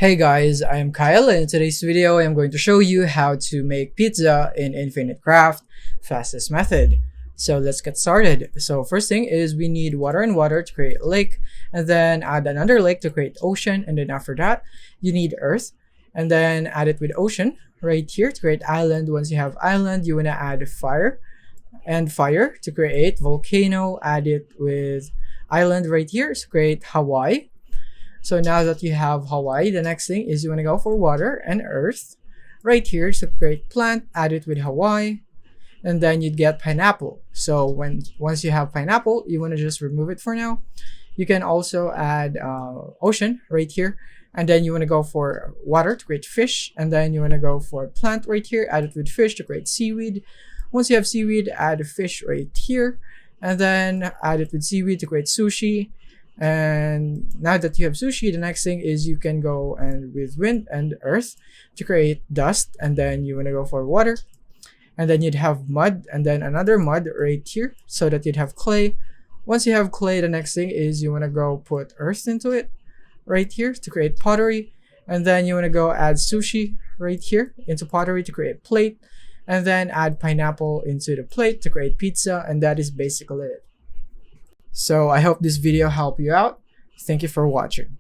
Hey guys, I am Kyle, and in today's video I am going to show you how to make pizza in Infinite Craft fastest method. So let's get started. So first thing is we need water and water to create a lake, and then add another lake to create ocean, and then after that you need earth, and then add it with ocean right here to create island. Once you have island, you want to add fire and fire to create volcano, add it with island right here to create Hawaii. So now that you have Hawaii, the next thing is you want to go for water and earth right here to create plant, add it with Hawaii, and then you'd get pineapple. So once you have pineapple, you want to just remove it for now. You can also add ocean right here, and then you want to go for water to create fish, and then you want to go for plant right here, add it with fish to create seaweed. Once you have seaweed, add fish right here, and then add it with seaweed to create sushi. And now that you have sushi, the next thing is you can go and with wind and earth to create dust, and then you want to go for water, and then you'd have mud, and then another mud right here so that you'd have clay. Once you have clay, the next thing is you want to go put earth into it right here to create pottery, and then you want to go add sushi right here into pottery to create plate, and then add pineapple into the plate to create pizza, and that is basically it. So I hope this video helped you out. Thank you for watching.